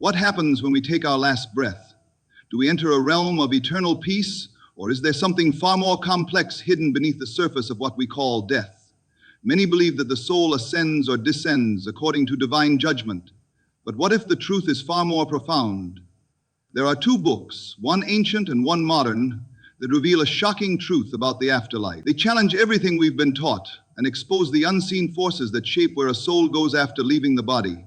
What happens when we take our last breath? Do we enter a realm of eternal peace, or is there something far more complex hidden beneath the surface of what we call death? Many believe that the soul ascends or descends according to divine judgment. But what if the truth is far more profound? There are two books, one ancient and one modern, that reveal a shocking truth about the afterlife. They challenge everything we've been taught and expose the unseen forces that shape where a soul goes after leaving the body.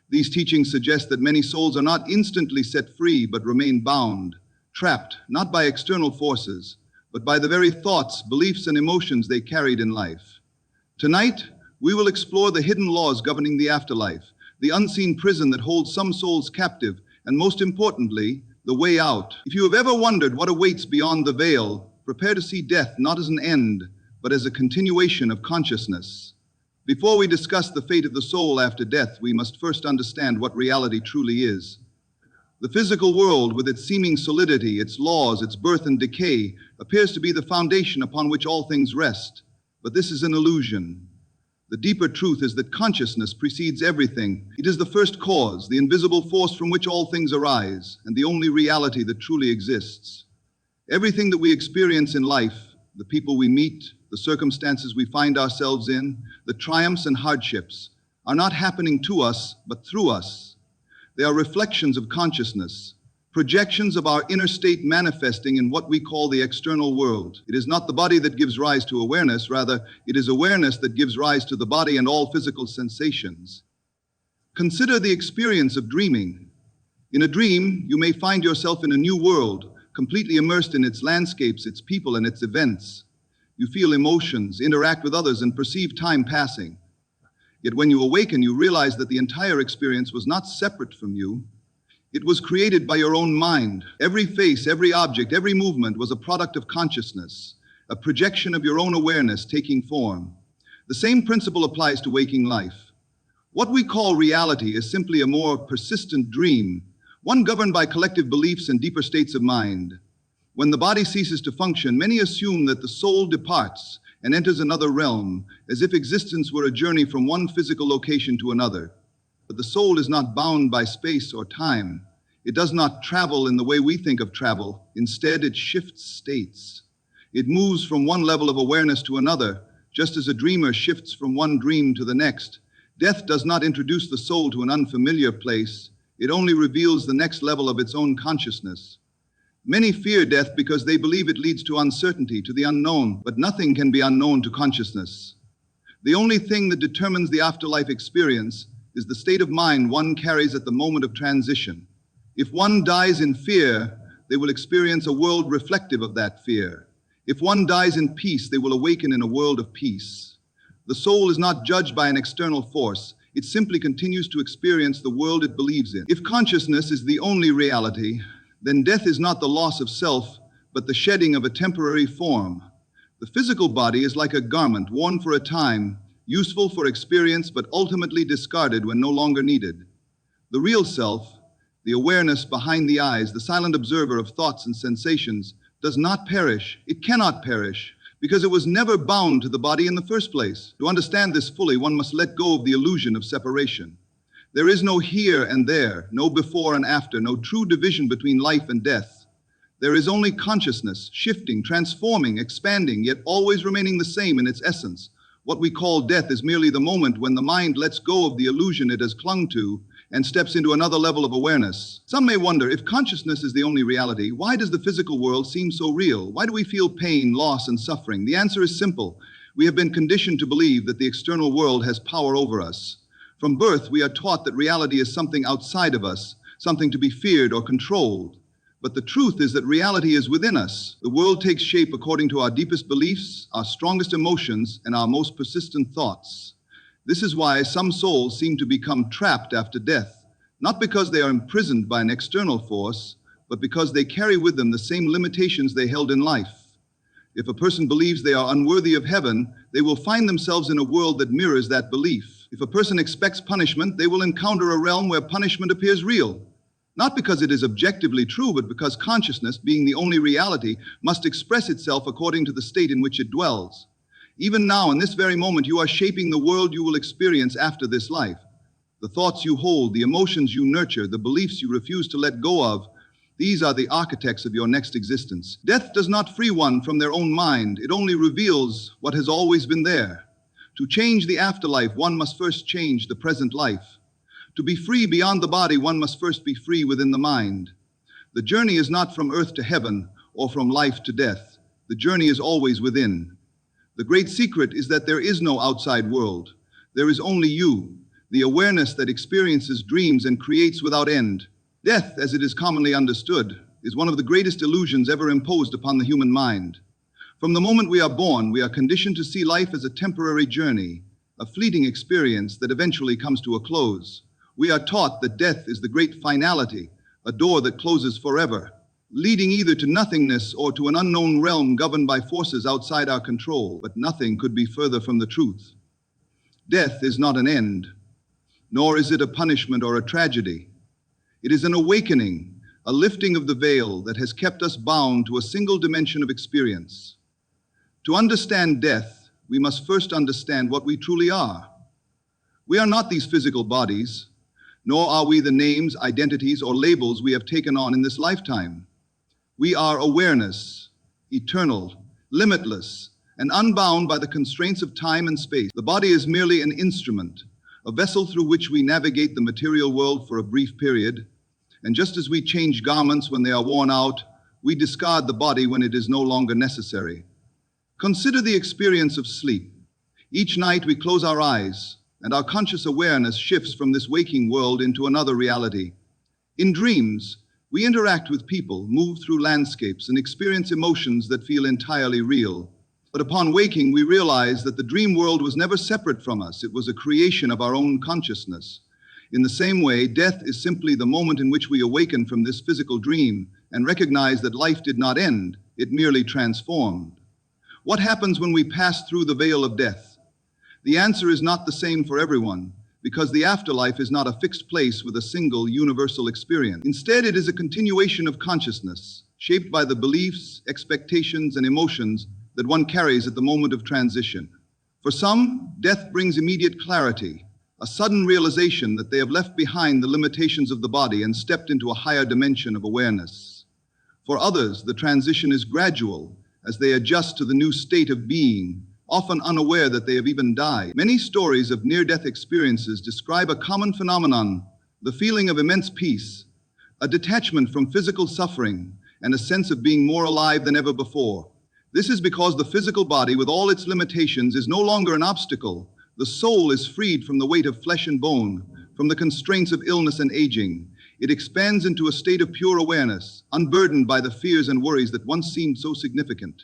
These teachings suggest that many souls are not instantly set free, but remain bound, trapped, not by external forces, but by the very thoughts, beliefs, and emotions they carried in life. Tonight, we will explore the hidden laws governing the afterlife, the unseen prison that holds some souls captive, and most importantly, the way out. If you have ever wondered what awaits beyond the veil, prepare to see death not as an end, but as a continuation of consciousness. Before we discuss the fate of the soul after death, we must first understand what reality truly is. The physical world, with its seeming solidity, its laws, its birth and decay, appears to be the foundation upon which all things rest. But this is an illusion. The deeper truth is that consciousness precedes everything. It is the first cause, the invisible force from which all things arise, and the only reality that truly exists. Everything that we experience in life, the people we meet, the circumstances we find ourselves in, the triumphs and hardships, are not happening to us, but through us. They are reflections of consciousness, projections of our inner state manifesting in what we call the external world. It is not the body that gives rise to awareness, rather, it is awareness that gives rise to the body and all physical sensations. Consider the experience of dreaming. In a dream, you may find yourself in a new world, completely immersed in its landscapes, its people, and its events. You feel emotions, interact with others, and perceive time passing. Yet when you awaken, you realize that the entire experience was not separate from you. It was created by your own mind. Every face, every object, every movement was a product of consciousness, a projection of your own awareness taking form. The same principle applies to waking life. What we call reality is simply a more persistent dream, one governed by collective beliefs and deeper states of mind. When the body ceases to function, many assume that the soul departs and enters another realm, as if existence were a journey from one physical location to another. But the soul is not bound by space or time. It does not travel in the way we think of travel. Instead, it shifts states. It moves from one level of awareness to another, just as a dreamer shifts from one dream to the next. Death does not introduce the soul to an unfamiliar place. It only reveals the next level of its own consciousness. Many fear death because they believe it leads to uncertainty, to the unknown, but nothing can be unknown to consciousness. The only thing that determines the afterlife experience is the state of mind one carries at the moment of transition. If one dies in fear, they will experience a world reflective of that fear. If one dies in peace, they will awaken in a world of peace. The soul is not judged by an external force. It simply continues to experience the world it believes in. If consciousness is the only reality, then death is not the loss of self, but the shedding of a temporary form. The physical body is like a garment worn for a time, useful for experience, but ultimately discarded when no longer needed. The real self, the awareness behind the eyes, the silent observer of thoughts and sensations, does not perish. It cannot perish, because it was never bound to the body in the first place. To understand this fully, one must let go of the illusion of separation. There is no here and there, no before and after, no true division between life and death. There is only consciousness, shifting, transforming, expanding, yet always remaining the same in its essence. What we call death is merely the moment when the mind lets go of the illusion it has clung to and steps into another level of awareness. Some may wonder, if consciousness is the only reality, why does the physical world seem so real? Why do we feel pain, loss, and suffering? The answer is simple. We have been conditioned to believe that the external world has power over us. From birth, we are taught that reality is something outside of us, something to be feared or controlled. But the truth is that reality is within us. The world takes shape according to our deepest beliefs, our strongest emotions, and our most persistent thoughts. This is why some souls seem to become trapped after death, not because they are imprisoned by an external force, but because they carry with them the same limitations they held in life. If a person believes they are unworthy of heaven, they will find themselves in a world that mirrors that belief. If a person expects punishment, they will encounter a realm where punishment appears real. Not because it is objectively true, but because consciousness, being the only reality, must express itself according to the state in which it dwells. Even now, in this very moment, you are shaping the world you will experience after this life. The thoughts you hold, the emotions you nurture, the beliefs you refuse to let go of, these are the architects of your next existence. Death does not free one from their own mind. It only reveals what has always been there. To change the afterlife, one must first change the present life. To be free beyond the body, one must first be free within the mind. The journey is not from earth to heaven or from life to death. The journey is always within. The great secret is that there is no outside world. There is only you, the awareness that experiences dreams and creates without end. Death, as it is commonly understood, is one of the greatest illusions ever imposed upon the human mind. From the moment we are born, we are conditioned to see life as a temporary journey, a fleeting experience that eventually comes to a close. We are taught that death is the great finality, a door that closes forever, leading either to nothingness or to an unknown realm governed by forces outside our control. But nothing could be further from the truth. Death is not an end, nor is it a punishment or a tragedy. It is an awakening, a lifting of the veil that has kept us bound to a single dimension of experience. To understand death, we must first understand what we truly are. We are not these physical bodies, nor are we the names, identities, or labels we have taken on in this lifetime. We are awareness, eternal, limitless, and unbound by the constraints of time and space. The body is merely an instrument, a vessel through which we navigate the material world for a brief period, and just as we change garments when they are worn out, we discard the body when it is no longer necessary. Consider the experience of sleep. Each night we close our eyes, and our conscious awareness shifts from this waking world into another reality. In dreams, we interact with people, move through landscapes, and experience emotions that feel entirely real. But upon waking, we realize that the dream world was never separate from us. It was a creation of our own consciousness. In the same way, death is simply the moment in which we awaken from this physical dream and recognize that life did not end, it merely transformed. What happens when we pass through the veil of death? The answer is not the same for everyone, because the afterlife is not a fixed place with a single universal experience. Instead, it is a continuation of consciousness, shaped by the beliefs, expectations, and emotions that one carries at the moment of transition. For some, death brings immediate clarity, a sudden realization that they have left behind the limitations of the body and stepped into a higher dimension of awareness. For others, the transition is gradual as they adjust to the new state of being, often unaware that they have even died. Many stories of near-death experiences describe a common phenomenon, the feeling of immense peace, a detachment from physical suffering, and a sense of being more alive than ever before. This is because the physical body, with all its limitations, is no longer an obstacle. The soul is freed from the weight of flesh and bone, from the constraints of illness and aging. It expands into a state of pure awareness, unburdened by the fears and worries that once seemed so significant.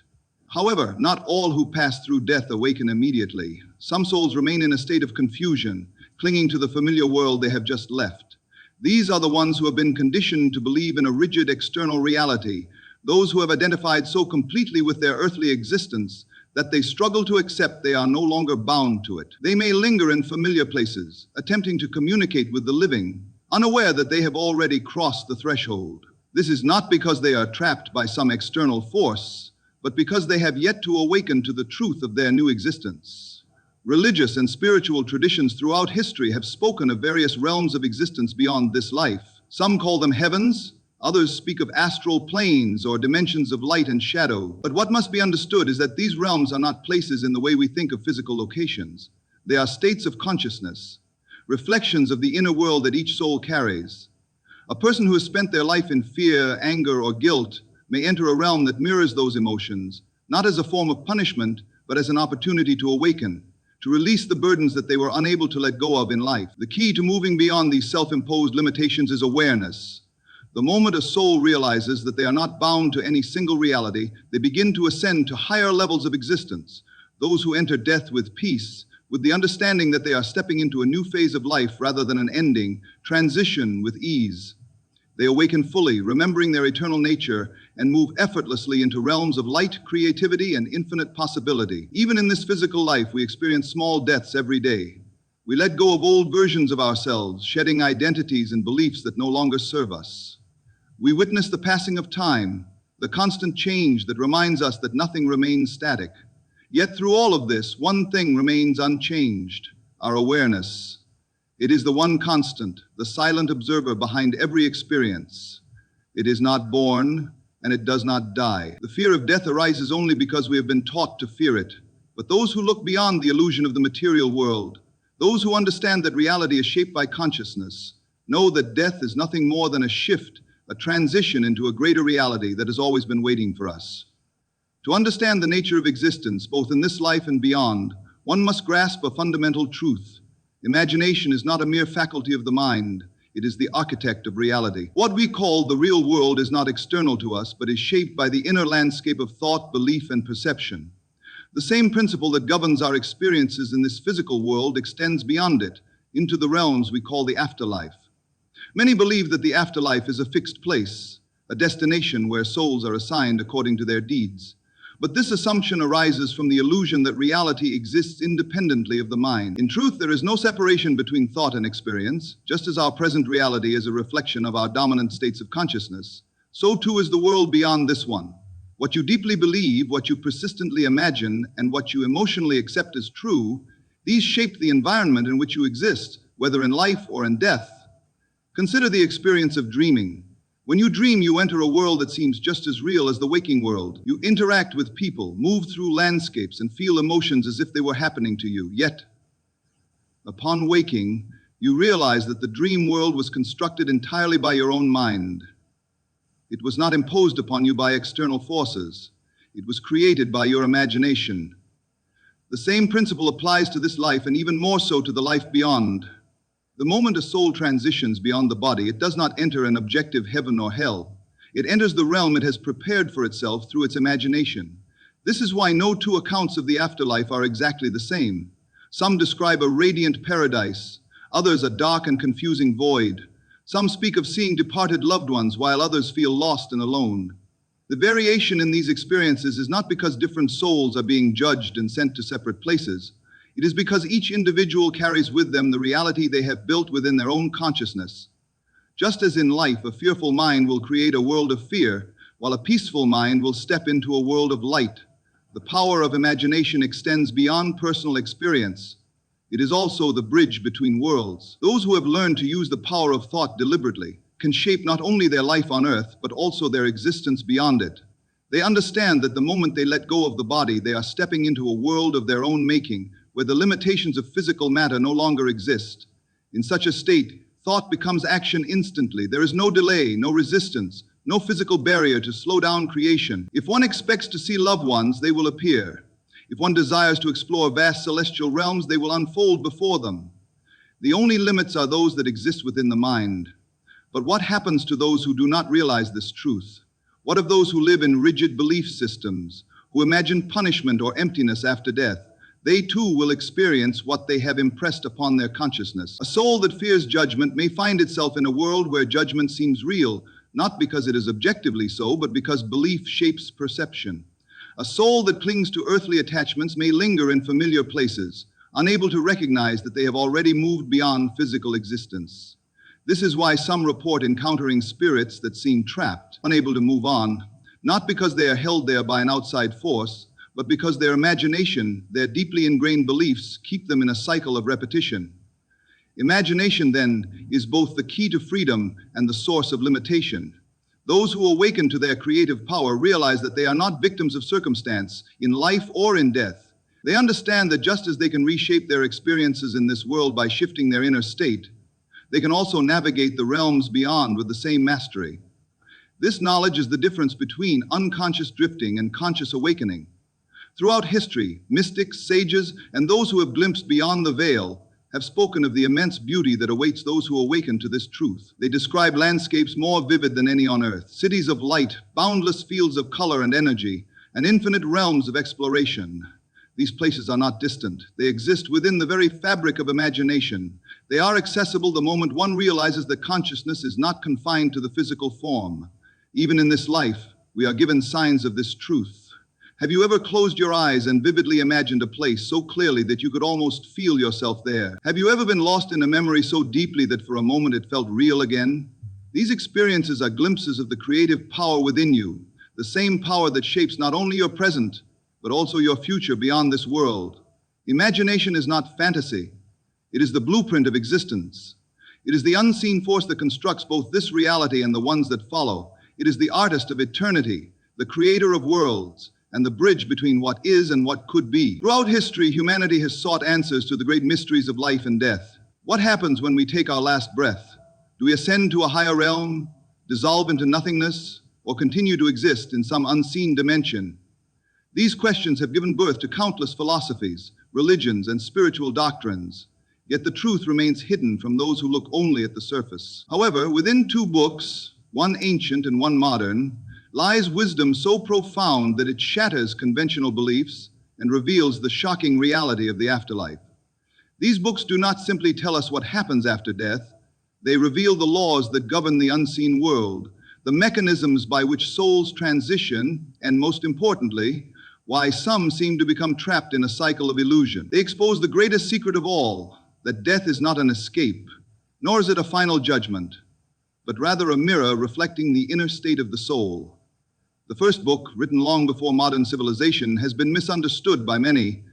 However, not all who pass through death awaken immediately. Some souls remain in a state of confusion, clinging to the familiar world they have just left. These are the ones who have been conditioned to believe in a rigid external reality, those who have identified so completely with their earthly existence that they struggle to accept they are no longer bound to it. They may linger in familiar places, attempting to communicate with the living, unaware that they have already crossed the threshold. This is not because they are trapped by some external force, but because they have yet to awaken to the truth of their new existence. Religious and spiritual traditions throughout history have spoken of various realms of existence beyond this life. Some call them heavens, others speak of astral planes or dimensions of light and shadow. But what must be understood is that these realms are not places in the way we think of physical locations. They are states of consciousness, reflections of the inner world that each soul carries. A person who has spent their life in fear, anger, or guilt may enter a realm that mirrors those emotions, not as a form of punishment, but as an opportunity to awaken, to release the burdens that they were unable to let go of in life. The key to moving beyond these self-imposed limitations is awareness. The moment a soul realizes that they are not bound to any single reality, they begin to ascend to higher levels of existence. Those who enter death with peace, with the understanding that they are stepping into a new phase of life rather than an ending, transition with ease. They awaken fully, remembering their eternal nature, and move effortlessly into realms of light, creativity, and infinite possibility. Even in this physical life, we experience small deaths every day. We let go of old versions of ourselves, shedding identities and beliefs that no longer serve us. We witness the passing of time, the constant change that reminds us that nothing remains static. Yet through all of this, one thing remains unchanged: our awareness. It is the one constant, the silent observer behind every experience. It is not born, and it does not die. The fear of death arises only because we have been taught to fear it. But those who look beyond the illusion of the material world, those who understand that reality is shaped by consciousness, know that death is nothing more than a shift, a transition into a greater reality that has always been waiting for us. To understand the nature of existence, both in this life and beyond, one must grasp a fundamental truth. Imagination is not a mere faculty of the mind. It is the architect of reality. What we call the real world is not external to us, but is shaped by the inner landscape of thought, belief, and perception. The same principle that governs our experiences in this physical world extends beyond it, into the realms we call the afterlife. Many believe that the afterlife is a fixed place, a destination where souls are assigned according to their deeds. But this assumption arises from the illusion that reality exists independently of the mind. In truth, there is no separation between thought and experience. Just as our present reality is a reflection of our dominant states of consciousness, so too is the world beyond this one. What you deeply believe, what you persistently imagine, and what you emotionally accept as true, these shape the environment in which you exist, whether in life or in death. Consider the experience of dreaming. When you dream, you enter a world that seems just as real as the waking world. You interact with people, move through landscapes, and feel emotions as if they were happening to you. Yet, upon waking, you realize that the dream world was constructed entirely by your own mind. It was not imposed upon you by external forces. It was created by your imagination. The same principle applies to this life, and even more so to the life beyond. The moment a soul transitions beyond the body, it does not enter an objective heaven or hell. It enters the realm it has prepared for itself through its imagination. This is why no two accounts of the afterlife are exactly the same. Some describe a radiant paradise, others a dark and confusing void. Some speak of seeing departed loved ones, while others feel lost and alone. The variation in these experiences is not because different souls are being judged and sent to separate places. It is because each individual carries with them the reality they have built within their own consciousness. Just as in life, a fearful mind will create a world of fear, while a peaceful mind will step into a world of light. The power of imagination extends beyond personal experience. It is also the bridge between worlds. Those who have learned to use the power of thought deliberately can shape not only their life on earth, but also their existence beyond it. They understand that the moment they let go of the body, they are stepping into a world of their own making, where the limitations of physical matter no longer exist. In such a state, thought becomes action instantly. There is no delay, no resistance, no physical barrier to slow down creation. If one expects to see loved ones, they will appear. If one desires to explore vast celestial realms, they will unfold before them. The only limits are those that exist within the mind. But what happens to those who do not realize this truth? What of those who live in rigid belief systems, who imagine punishment or emptiness after death? They too will experience what they have impressed upon their consciousness. A soul that fears judgment may find itself in a world where judgment seems real, not because it is objectively so, but because belief shapes perception. A soul that clings to earthly attachments may linger in familiar places, unable to recognize that they have already moved beyond physical existence. This is why some report encountering spirits that seem trapped, unable to move on, not because they are held there by an outside force, but because their imagination, their deeply ingrained beliefs, keep them in a cycle of repetition. Imagination, then, is both the key to freedom and the source of limitation. Those who awaken to their creative power realize that they are not victims of circumstance, in life or in death. They understand that just as they can reshape their experiences in this world by shifting their inner state, they can also navigate the realms beyond with the same mastery. This knowledge is the difference between unconscious drifting and conscious awakening. Throughout history, mystics, sages, and those who have glimpsed beyond the veil have spoken of the immense beauty that awaits those who awaken to this truth. They describe landscapes more vivid than any on earth, cities of light, boundless fields of color and energy, and infinite realms of exploration. These places are not distant. They exist within the very fabric of imagination. They are accessible the moment one realizes that consciousness is not confined to the physical form. Even in this life, we are given signs of this truth. Have you ever closed your eyes and vividly imagined a place so clearly that you could almost feel yourself there? Have you ever been lost in a memory so deeply that for a moment it felt real again? These experiences are glimpses of the creative power within you, the same power that shapes not only your present, but also your future beyond this world. Imagination is not fantasy. It is the blueprint of existence. It is the unseen force that constructs both this reality and the ones that follow. It is the artist of eternity, the creator of worlds, and the bridge between what is and what could be. Throughout history, humanity has sought answers to the great mysteries of life and death. What happens when we take our last breath? Do we ascend to a higher realm, dissolve into nothingness, or continue to exist in some unseen dimension? These questions have given birth to countless philosophies, religions, and spiritual doctrines. Yet the truth remains hidden from those who look only at the surface. However, within two books, one ancient and one modern, lies wisdom so profound that it shatters conventional beliefs and reveals the shocking reality of the afterlife. These books do not simply tell us what happens after death, they reveal the laws that govern the unseen world, the mechanisms by which souls transition, and most importantly, why some seem to become trapped in a cycle of illusion. They expose the greatest secret of all, that death is not an escape, nor is it a final judgment, but rather a mirror reflecting the inner state of the soul. The first book, written long before modern civilization, has been misunderstood by many.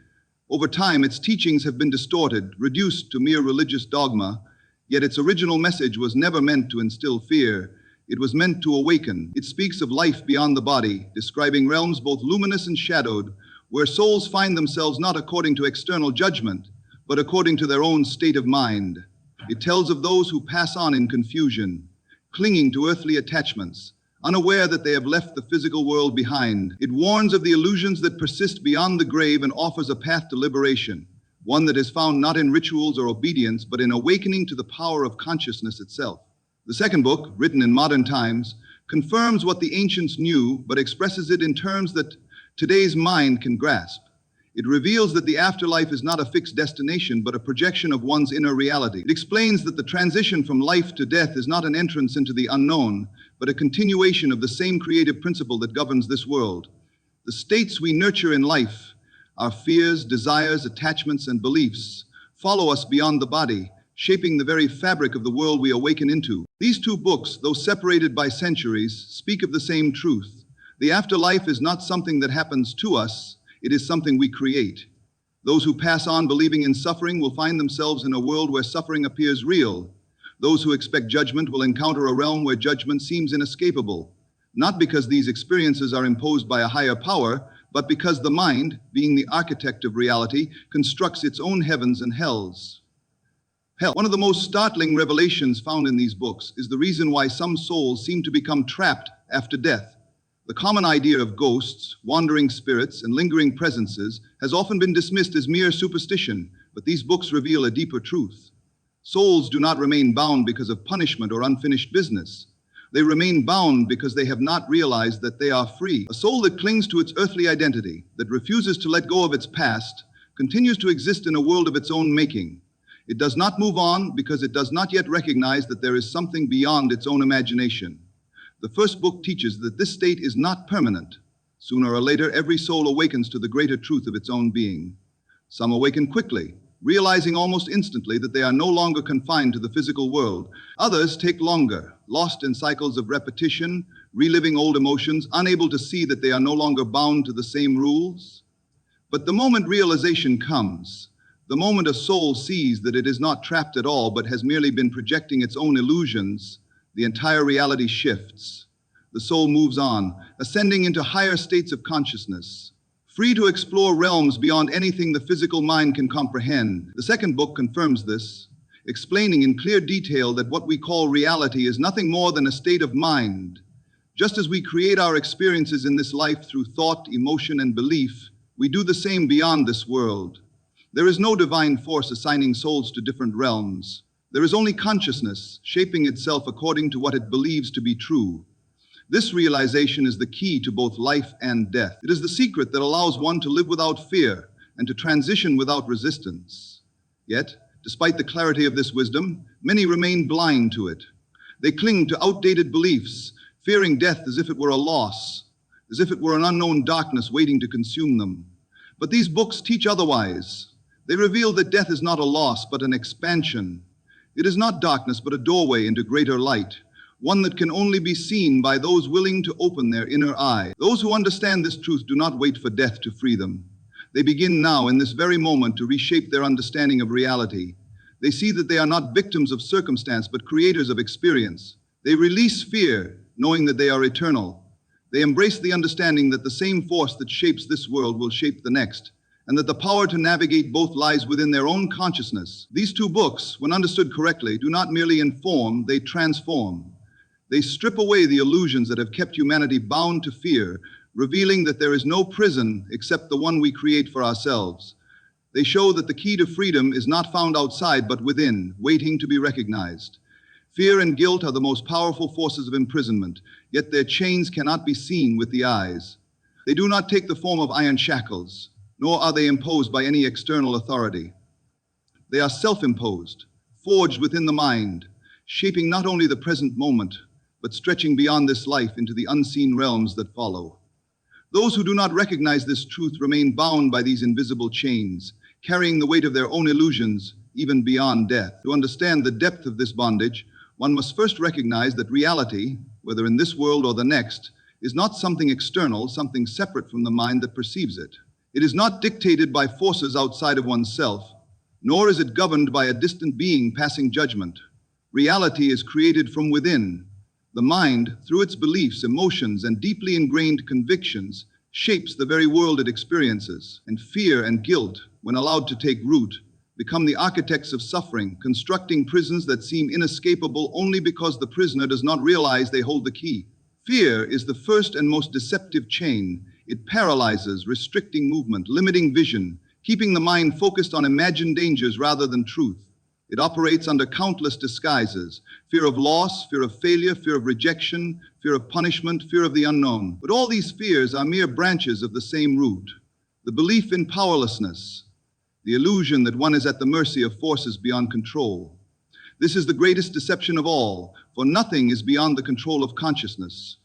Over time, its teachings have been distorted, reduced to mere religious dogma, yet its original message was never meant to instill fear. It was meant to awaken. It speaks of life beyond the body, describing realms both luminous and shadowed, where souls find themselves not according to external judgment, but according to their own state of mind. It tells of those who pass on in confusion, clinging to earthly attachments, unaware that they have left the physical world behind. It warns of the illusions that persist beyond the grave and offers a path to liberation, one that is found not in rituals or obedience, but in awakening to the power of consciousness itself. The second book, written in modern times, confirms what the ancients knew, but expresses it in terms that today's mind can grasp. It reveals that the afterlife is not a fixed destination, but a projection of one's inner reality. It explains that the transition from life to death is not an entrance into the unknown, but a continuation of the same creative principle that governs this world. The states we nurture in life, our fears, desires, attachments, and beliefs, follow us beyond the body, shaping the very fabric of the world we awaken into. These two books, though separated by centuries, speak of the same truth. The afterlife is not something that happens to us, it is something we create. Those who pass on believing in suffering will find themselves in a world where suffering appears real. Those who expect judgment will encounter a realm where judgment seems inescapable, not because these experiences are imposed by a higher power, but because the mind, being the architect of reality, constructs its own heavens and hells. Hell. One of the most startling revelations found in these books is the reason why some souls seem to become trapped after death. The common idea of ghosts, wandering spirits, and lingering presences has often been dismissed as mere superstition, but these books reveal a deeper truth. Souls do not remain bound because of punishment or unfinished business. They remain bound because they have not realized that they are free. A soul that clings to its earthly identity, that refuses to let go of its past, continues to exist in a world of its own making. It does not move on because it does not yet recognize that there is something beyond its own imagination. The first book teaches that this state is not permanent. Sooner or later, every soul awakens to the greater truth of its own being. Some awaken quickly, realizing almost instantly that they are no longer confined to the physical world. Others take longer, lost in cycles of repetition, reliving old emotions, unable to see that they are no longer bound to the same rules. But the moment realization comes, the moment a soul sees that it is not trapped at all, but has merely been projecting its own illusions, the entire reality shifts. The soul moves on, ascending into higher states of consciousness, free to explore realms beyond anything the physical mind can comprehend. The second book confirms this, explaining in clear detail that what we call reality is nothing more than a state of mind. Just as we create our experiences in this life through thought, emotion, and belief, we do the same beyond this world. There is no divine force assigning souls to different realms. There is only consciousness shaping itself according to what it believes to be true. This realization is the key to both life and death. It is the secret that allows one to live without fear and to transition without resistance. Yet, despite the clarity of this wisdom, many remain blind to it. They cling to outdated beliefs, fearing death as if it were a loss, as if it were an unknown darkness waiting to consume them. But these books teach otherwise. They reveal that death is not a loss, but an expansion. It is not darkness, but a doorway into greater light, one that can only be seen by those willing to open their inner eye. Those who understand this truth do not wait for death to free them. They begin now, in this very moment, to reshape their understanding of reality. They see that they are not victims of circumstance, but creators of experience. They release fear, knowing that they are eternal. They embrace the understanding that the same force that shapes this world will shape the next, and that the power to navigate both lies within their own consciousness. These two books, when understood correctly, do not merely inform, they transform. They strip away the illusions that have kept humanity bound to fear, revealing that there is no prison except the one we create for ourselves. They show that the key to freedom is not found outside but within, waiting to be recognized. Fear and guilt are the most powerful forces of imprisonment, yet their chains cannot be seen with the eyes. They do not take the form of iron shackles, nor are they imposed by any external authority. They are self-imposed, forged within the mind, shaping not only the present moment, but stretching beyond this life into the unseen realms that follow. Those who do not recognize this truth remain bound by these invisible chains, carrying the weight of their own illusions even beyond death. To understand the depth of this bondage, one must first recognize that reality, whether in this world or the next, is not something external, something separate from the mind that perceives it. It is not dictated by forces outside of oneself, nor is it governed by a distant being passing judgment. Reality is created from within. The mind, through its beliefs, emotions, and deeply ingrained convictions, shapes the very world it experiences. And fear and guilt, when allowed to take root, become the architects of suffering, constructing prisons that seem inescapable only because the prisoner does not realize they hold the key. Fear is the first and most deceptive chain. It paralyzes, restricting movement, limiting vision, keeping the mind focused on imagined dangers rather than truth. It operates under countless disguises: fear of loss, fear of failure, fear of rejection, fear of punishment, fear of the unknown. But all these fears are mere branches of the same root: the belief in powerlessness, the illusion that one is at the mercy of forces beyond control. This is the greatest deception of all, for nothing is beyond the control of consciousness.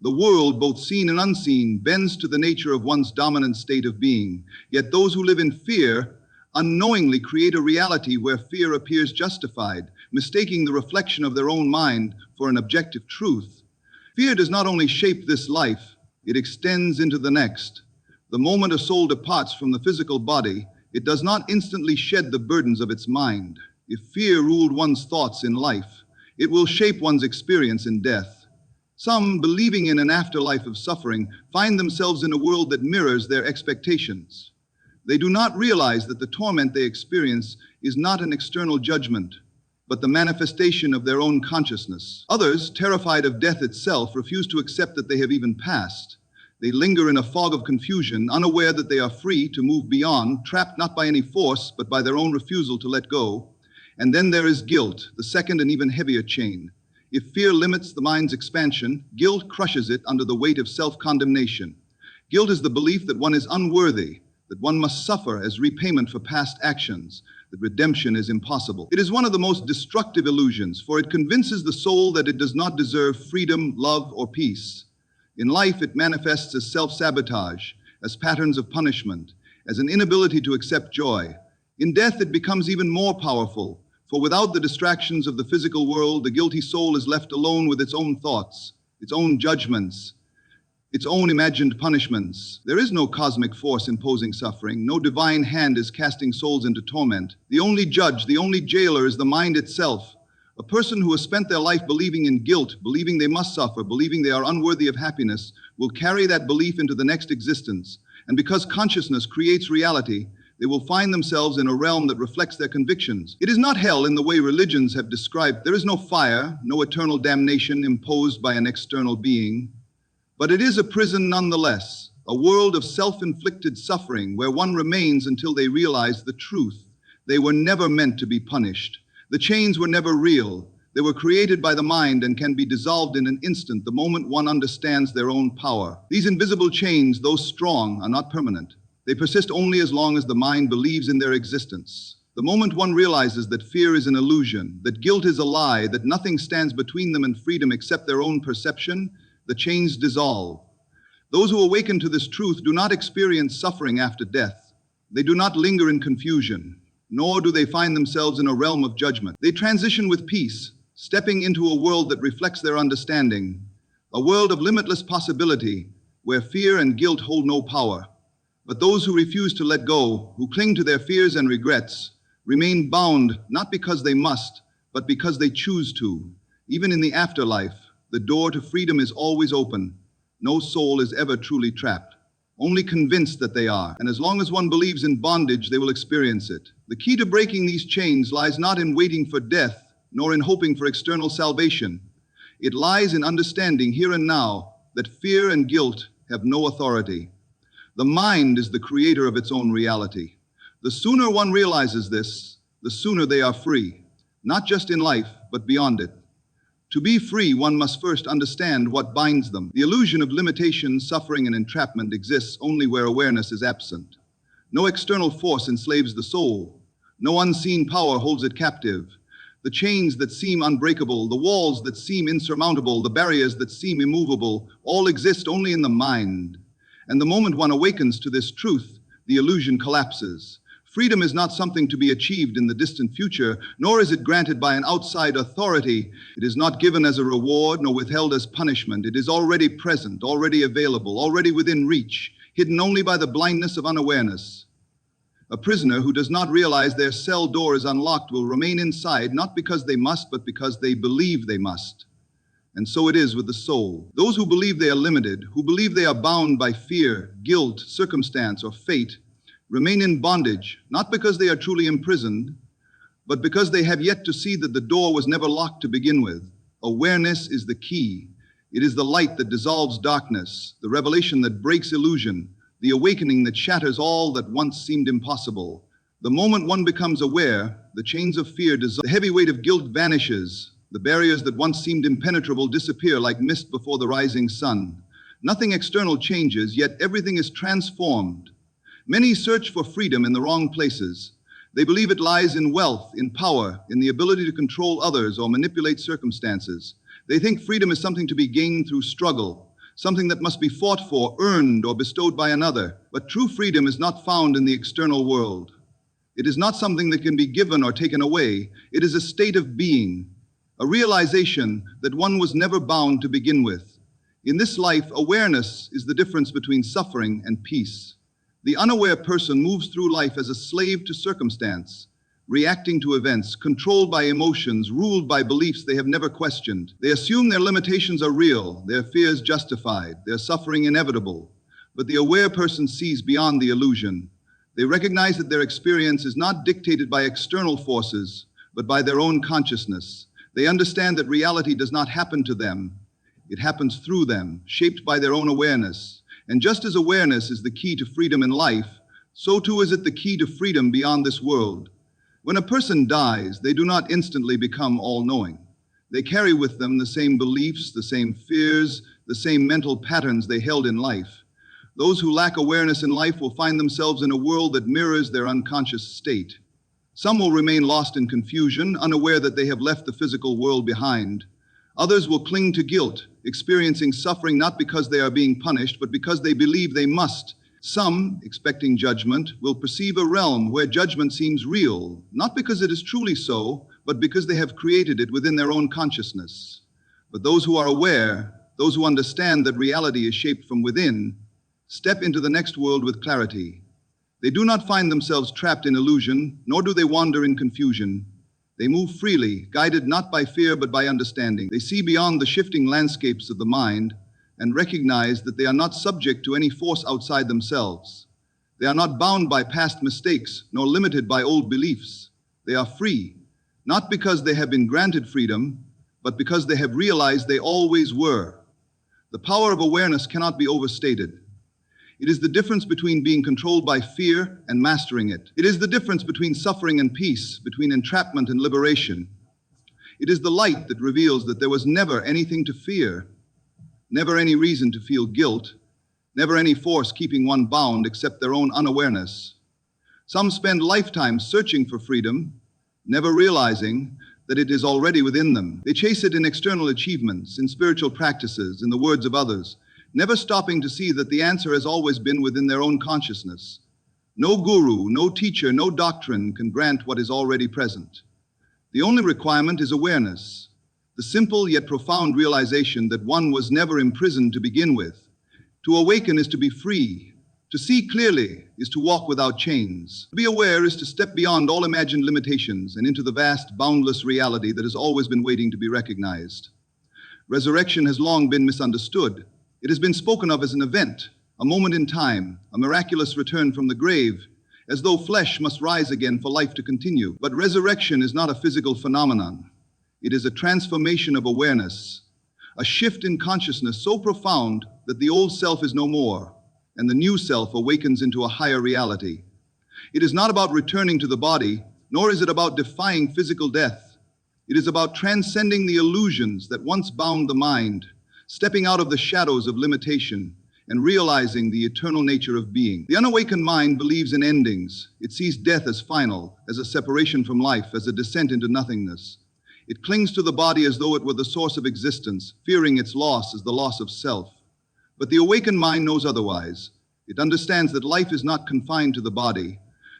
The world, both seen and unseen, bends to the nature of one's dominant state of being. Yet those who live in fear unknowingly create a reality where fear appears justified, mistaking the reflection of their own mind for an objective truth. Fear does not only shape this life, it extends into the next. The moment a soul departs from the physical body, it does not instantly shed the burdens of its mind. If fear ruled one's thoughts in life, it will shape one's experience in death. Some, believing in an afterlife of suffering, find themselves in a world that mirrors their expectations. They do not realize that the torment they experience is not an external judgment, but the manifestation of their own consciousness. Others, terrified of death itself, refuse to accept that they have even passed. They linger in a fog of confusion, unaware that they are free to move beyond, trapped not by any force, but by their own refusal to let go. And then there is guilt, the second and even heavier chain. If fear limits the mind's expansion, guilt crushes it under the weight of self-condemnation. Guilt is the belief that one is unworthy, that one must suffer as repayment for past actions, that redemption is impossible. It is one of the most destructive illusions, for it convinces the soul that it does not deserve freedom, love, or peace. In life, it manifests as self-sabotage, as patterns of punishment, as an inability to accept joy. In death, it becomes even more powerful, for without the distractions of the physical world, the guilty soul is left alone with its own thoughts, its own judgments, its own imagined punishments. There is no cosmic force imposing suffering. No divine hand is casting souls into torment. The only judge, the only jailer is the mind itself. A person who has spent their life believing in guilt, believing they must suffer, believing they are unworthy of happiness, will carry that belief into the next existence. And because consciousness creates reality, they will find themselves in a realm that reflects their convictions. It is not hell in the way religions have described. There is no fire, no eternal damnation imposed by an external being. But it is a prison nonetheless, a world of self-inflicted suffering where one remains until they realize the truth. They were never meant to be punished. The chains were never real. They were created by the mind and can be dissolved in an instant the moment one understands their own power. These invisible chains, though strong, are not permanent. They persist only as long as the mind believes in their existence. The moment one realizes that fear is an illusion, that guilt is a lie, that nothing stands between them and freedom except their own perception, the chains dissolve. Those who awaken to this truth do not experience suffering after death. They do not linger in confusion, nor do they find themselves in a realm of judgment. They transition with peace, stepping into a world that reflects their understanding, a world of limitless possibility where fear and guilt hold no power. But those who refuse to let go, who cling to their fears and regrets, remain bound not because they must, but because they choose to. Even in the afterlife, the door to freedom is always open. No soul is ever truly trapped, only convinced that they are. And as long as one believes in bondage, they will experience it. The key to breaking these chains lies not in waiting for death, nor in hoping for external salvation. It lies in understanding here and now that fear and guilt have no authority. The mind is the creator of its own reality. The sooner one realizes this, the sooner they are free, not just in life, but beyond it. To be free, one must first understand what binds them. The illusion of limitation, suffering, and entrapment exists only where awareness is absent. No external force enslaves the soul. No unseen power holds it captive. The chains that seem unbreakable, the walls that seem insurmountable, the barriers that seem immovable, all exist only in the mind. And the moment one awakens to this truth, the illusion collapses. Freedom is not something to be achieved in the distant future, nor is it granted by an outside authority. It is not given as a reward, nor withheld as punishment. It is already present, already available, already within reach, hidden only by the blindness of unawareness. A prisoner who does not realize their cell door is unlocked will remain inside, not because they must, but because they believe they must. And so it is with the soul. Those who believe they are limited, who believe they are bound by fear, guilt, circumstance, or fate, remain in bondage, not because they are truly imprisoned, but because they have yet to see that the door was never locked to begin with. Awareness is the key. It is the light that dissolves darkness, the revelation that breaks illusion, the awakening that shatters all that once seemed impossible. The moment one becomes aware, the chains of fear dissolve, the heavy weight of guilt vanishes, the barriers that once seemed impenetrable disappear like mist before the rising sun. Nothing external changes, yet everything is transformed. Many search for freedom in the wrong places. They believe it lies in wealth, in power, in the ability to control others or manipulate circumstances. They think freedom is something to be gained through struggle, something that must be fought for, earned, or bestowed by another. But true freedom is not found in the external world. It is not something that can be given or taken away. It is a state of being, a realization that one was never bound to begin with. In this life, awareness is the difference between suffering and peace. The unaware person moves through life as a slave to circumstance, reacting to events, controlled by emotions, ruled by beliefs they have never questioned. They assume their limitations are real, their fears justified, their suffering inevitable. But the aware person sees beyond the illusion. They recognize that their experience is not dictated by external forces, but by their own consciousness. They understand that reality does not happen to them. It happens through them, shaped by their own awareness. And just as awareness is the key to freedom in life, so too is it the key to freedom beyond this world. When a person dies, they do not instantly become all-knowing. They carry with them the same beliefs, the same fears, the same mental patterns they held in life. Those who lack awareness in life will find themselves in a world that mirrors their unconscious state. Some will remain lost in confusion, unaware that they have left the physical world behind. Others will cling to guilt, experiencing suffering not because they are being punished, but because they believe they must. Some, expecting judgment, will perceive a realm where judgment seems real, not because it is truly so, but because they have created it within their own consciousness. But those who are aware, those who understand that reality is shaped from within, step into the next world with clarity. They do not find themselves trapped in illusion, nor do they wander in confusion. They move freely, guided not by fear but by understanding. They see beyond the shifting landscapes of the mind and recognize that they are not subject to any force outside themselves. They are not bound by past mistakes, nor limited by old beliefs. They are free, not because they have been granted freedom, but because they have realized they always were. The power of awareness cannot be overstated. It is the difference between being controlled by fear and mastering it. It is the difference between suffering and peace, between entrapment and liberation. It is the light that reveals that there was never anything to fear, never any reason to feel guilt, never any force keeping one bound except their own unawareness. Some spend lifetimes searching for freedom, never realizing that it is already within them. They chase it in external achievements, in spiritual practices, in the words of others, never stopping to see that the answer has always been within their own consciousness. No guru, no teacher, no doctrine can grant what is already present. The only requirement is awareness, the simple yet profound realization that one was never imprisoned to begin with. To awaken is to be free, To see clearly is to walk without chains. To be aware is to step beyond all imagined limitations and into the vast, boundless reality that has always been waiting to be recognized. Resurrection has long been misunderstood. It has been spoken of as an event, a moment in time, a miraculous return from the grave, as though flesh must rise again for life to continue. But resurrection is not a physical phenomenon. It is a transformation of awareness, a shift in consciousness so profound that the old self is no more, and the new self awakens into a higher reality. It is not about returning to the body, nor is it about defying physical death. It is about transcending the illusions that once bound the mind, stepping out of the shadows of limitation, and realizing the eternal nature of being. The unawakened mind believes in endings. It sees death as final, as a separation from life, as a descent into nothingness. It clings to the body as though it were the source of existence, fearing its loss as the loss of self. But the awakened mind knows otherwise. It understands that life is not confined to the body,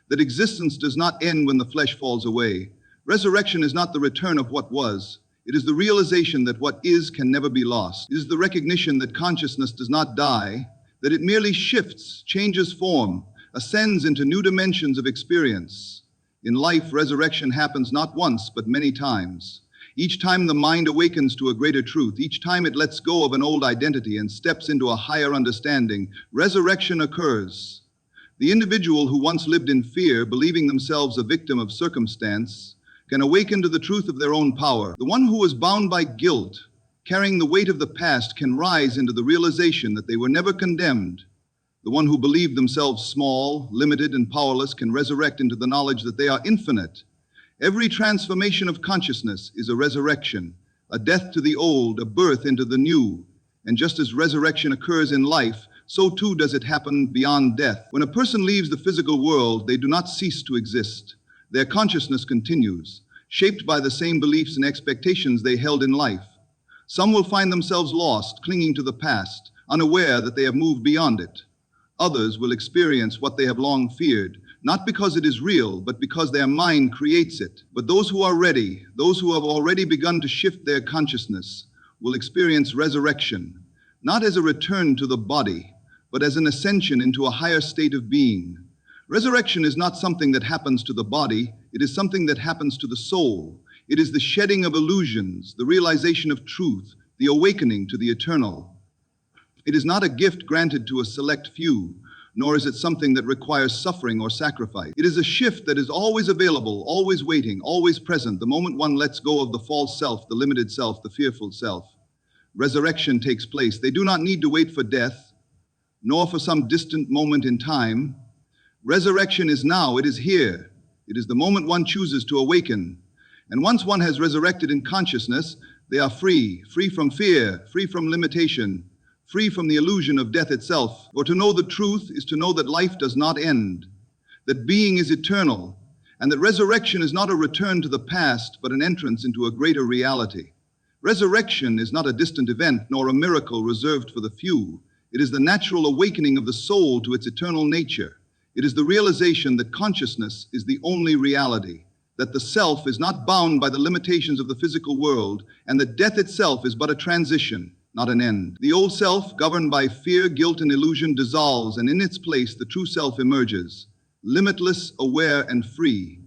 that existence does not end when the flesh falls away. Resurrection is not the return of what was. It is the realization that what is can never be lost. It is the recognition that consciousness does not die, that it merely shifts, changes form, ascends into new dimensions of experience. In life, resurrection happens not once, but many times. Each time the mind awakens to a greater truth, each time it lets go of an old identity and steps into a higher understanding, resurrection occurs. The individual who once lived in fear, believing themselves a victim of circumstance, can awaken to the truth of their own power. The one who was bound by guilt, carrying the weight of the past, can rise into the realization that they were never condemned. The one who believed themselves small, limited, and powerless can resurrect into the knowledge that they are infinite. Every transformation of consciousness is a resurrection, a death to the old, a birth into the new. And just as resurrection occurs in life, so too does it happen beyond death. When a person leaves the physical world, they do not cease to exist. Their consciousness continues, shaped by the same beliefs and expectations they held in life. Some will find themselves lost, clinging to the past, unaware that they have moved beyond it. Others will experience what they have long feared, not because it is real, but because their mind creates it. But those who are ready, those who have already begun to shift their consciousness, will experience resurrection, not as a return to the body, but as an ascension into a higher state of being. Resurrection is not something that happens to the body, it is something that happens to the soul. It is the shedding of illusions, the realization of truth, the awakening to the eternal. It is not a gift granted to a select few, nor is it something that requires suffering or sacrifice. It is a shift that is always available, always waiting, always present, the moment one lets go of the false self, the limited self, the fearful self. Resurrection takes place. They do not need to wait for death, nor for some distant moment in time. Resurrection is now, it is here. It is the moment one chooses to awaken. And once one has resurrected in consciousness, they are free, free from fear, free from limitation, free from the illusion of death itself. For to know the truth is to know that life does not end, that being is eternal, and that resurrection is not a return to the past, but an entrance into a greater reality. Resurrection is not a distant event, nor a miracle reserved for the few. It is the natural awakening of the soul to its eternal nature. It is the realization that consciousness is the only reality, that the self is not bound by the limitations of the physical world, and that death itself is but a transition, not an end. The old self, governed by fear, guilt, and illusion, dissolves, and in its place the true self emerges, limitless, aware, and free.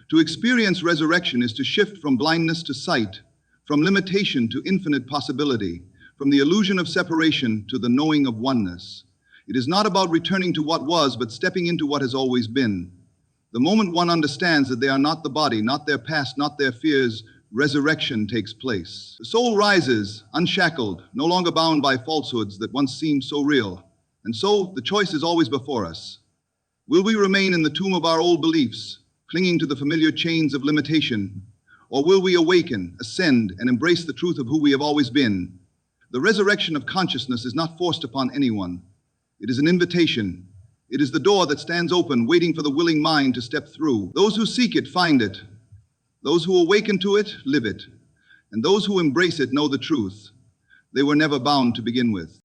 To experience resurrection is to shift from blindness to sight, from limitation to infinite possibility, from the illusion of separation to the knowing of oneness. It is not about returning to what was, but stepping into what has always been. The moment one understands that they are not the body, not their past, not their fears, resurrection takes place. The soul rises, unshackled, no longer bound by falsehoods that once seemed so real. And so the choice is always before us. Will we remain in the tomb of our old beliefs, clinging to the familiar chains of limitation? Or will we awaken, ascend, and embrace the truth of who we have always been? The resurrection of consciousness is not forced upon anyone. It is an invitation. It is the door that stands open, waiting for the willing mind to step through. Those who seek it find it. Those who awaken to it live it. And those who embrace it know the truth. They were never bound to begin with.